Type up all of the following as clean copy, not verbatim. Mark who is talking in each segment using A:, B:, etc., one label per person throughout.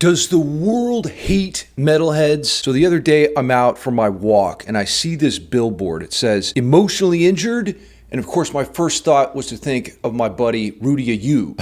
A: Does the world hate metalheads? So the other day I'm out for my walk and I see this billboard. It says, emotionally injured? And of course my first thought was to think of my buddy Rudy Ayu.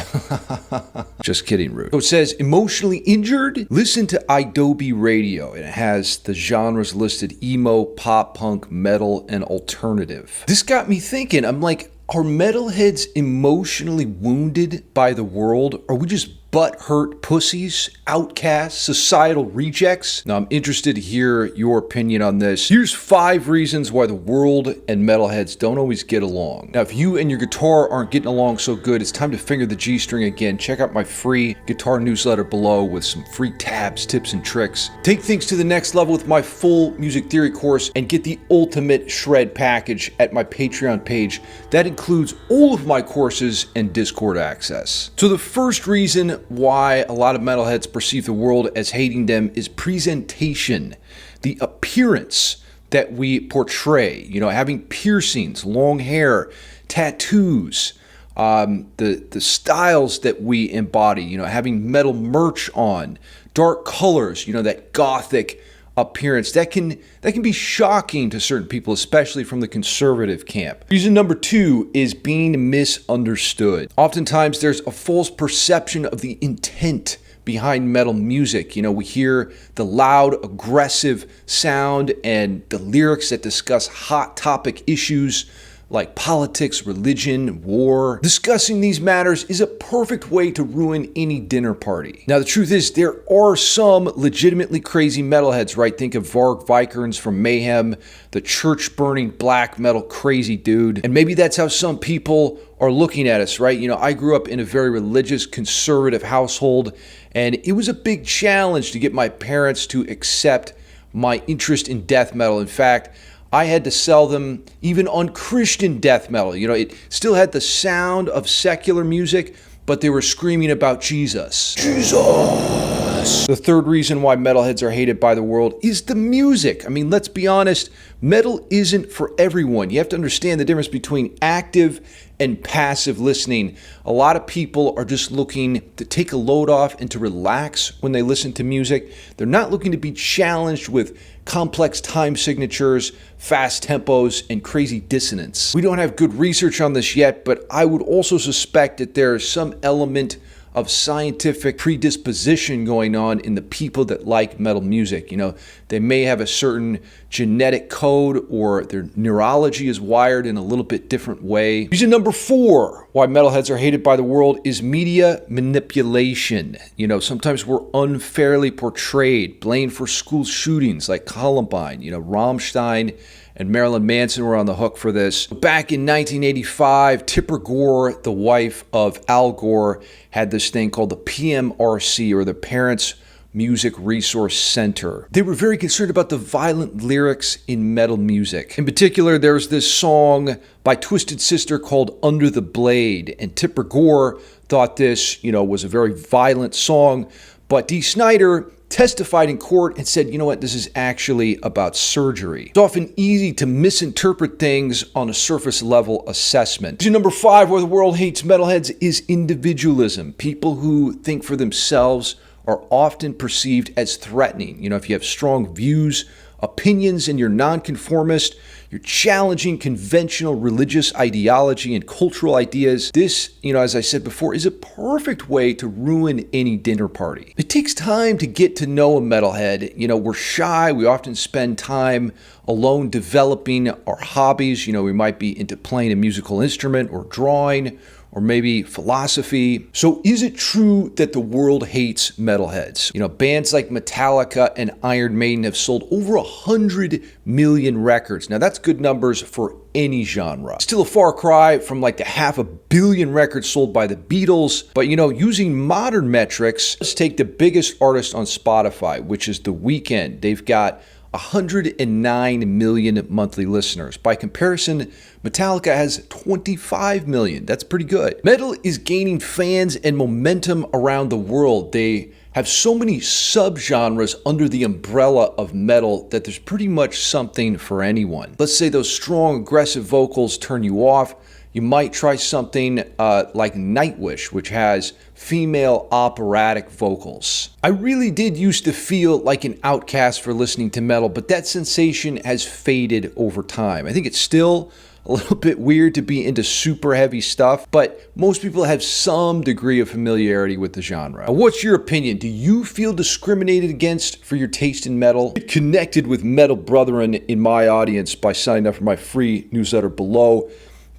A: Just kidding, Rudy. So it says, emotionally injured? Listen to Adobe Radio. And it has the genres listed: emo, pop punk, metal, and alternative. This got me thinking. I'm like, are metalheads emotionally wounded by the world? Are we just butthurt pussies, outcasts, societal rejects? Now, I'm interested to hear your opinion on this. Here's 5 reasons why the world and metalheads don't always get along. Now, if you and your guitar aren't getting along so good, it's time to finger the G string again. Check out my free guitar newsletter below with some free tabs, tips, and tricks. Take things to the next level with my full music theory course and get the ultimate shred package at my Patreon page. That includes all of my courses and Discord access. So the first reason why a lot of metalheads perceive the world as hating them is presentation, the appearance that we portray. You know, having piercings, long hair, tattoos, the styles that we embody. You know, having metal merch on, dark colors. You know, that gothic appearance that can be shocking to certain people, especially from the conservative camp. Reason number 2 is being misunderstood. Oftentimes there's a false perception of the intent behind metal music. You know, we hear the loud, aggressive sound and the lyrics that discuss hot topic issues like politics, religion, war. Discussing these matters is a perfect way to ruin any dinner party. Now, the truth is, there are some legitimately crazy metalheads, right? Think of Varg Vikernes from Mayhem, the church-burning black metal crazy dude. And maybe that's how some people are looking at us, right? You know, I grew up in a very religious, conservative household, and it was a big challenge to get my parents to accept my interest in death metal. In fact, I had to sell them even on Christian death metal. You know, it still had the sound of secular music, but they were screaming about Jesus. Jesus! The third reason why metalheads are hated by the world is the music. I mean, let's be honest, metal isn't for everyone. You have to understand the difference between active and passive listening. A lot of people are just looking to take a load off and to relax when they listen to music. They're not looking to be challenged with complex time signatures, fast tempos, and crazy dissonance. We don't have good research on this yet, but I would also suspect that there is some element of scientific predisposition going on in the people that like metal music. You know, they may have a certain genetic code or their neurology is wired in a little bit different way. Reason number 4 why metalheads are hated by the world is media manipulation. You know, sometimes we're unfairly portrayed, blamed for school shootings like Columbine. You know, Rammstein and Marilyn Manson were on the hook for this. Back in 1985, Tipper Gore, the wife of Al Gore, had this thing called the PMRC, or the Parents Music Resource Center. They were very concerned about the violent lyrics in metal music. In particular, there's this song by Twisted Sister called Under the Blade, and Tipper Gore thought this, you know, was a very violent song, but Dee Snider testified in court and said, you know what, this is actually about surgery. It's often easy to misinterpret things on a surface level assessment. Reason number 5 why the world hates metalheads is individualism. People who think for themselves are often perceived as threatening. You know, if you have strong views, opinions, and you're nonconformist, you're challenging conventional religious ideology and cultural ideas. This, you know, as I said before, is a perfect way to ruin any dinner party. It takes time to get to know a metalhead. You know, we're shy. We often spend time alone developing our hobbies. You know, we might be into playing a musical instrument or drawing, or maybe philosophy. So is it true that the world hates metalheads? You know, bands like Metallica and Iron Maiden have sold over 100 million records. Now that's good numbers for any genre. Still a far cry from like the 500 million records sold by the Beatles. But you know, using modern metrics, let's take the biggest artist on Spotify, which is The Weeknd. They've got 109 million monthly listeners. By comparison, Metallica has 25 million. That's pretty good. Metal is gaining fans and momentum around the world. They have so many subgenres under the umbrella of metal that there's pretty much something for anyone. Let's say those strong, aggressive vocals turn you off. You might try something like Nightwish, which has female operatic vocals. I really did used to feel like an outcast for listening to metal, but that sensation has faded over time. I think it's still a little bit weird to be into super heavy stuff, but most people have some degree of familiarity with the genre. Now, what's your opinion? Do you feel discriminated against for your taste in metal? Get connected with metal brethren in my audience by signing up for my free newsletter below.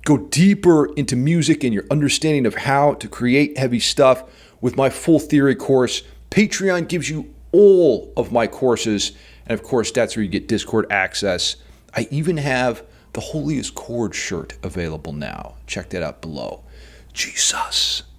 A: Go deeper into music and your understanding of how to create heavy stuff with my full theory course. Patreon gives you all of my courses, and of course, that's where you get Discord access. I even have the Holiest Chord shirt available now. Check that out below. Jesus.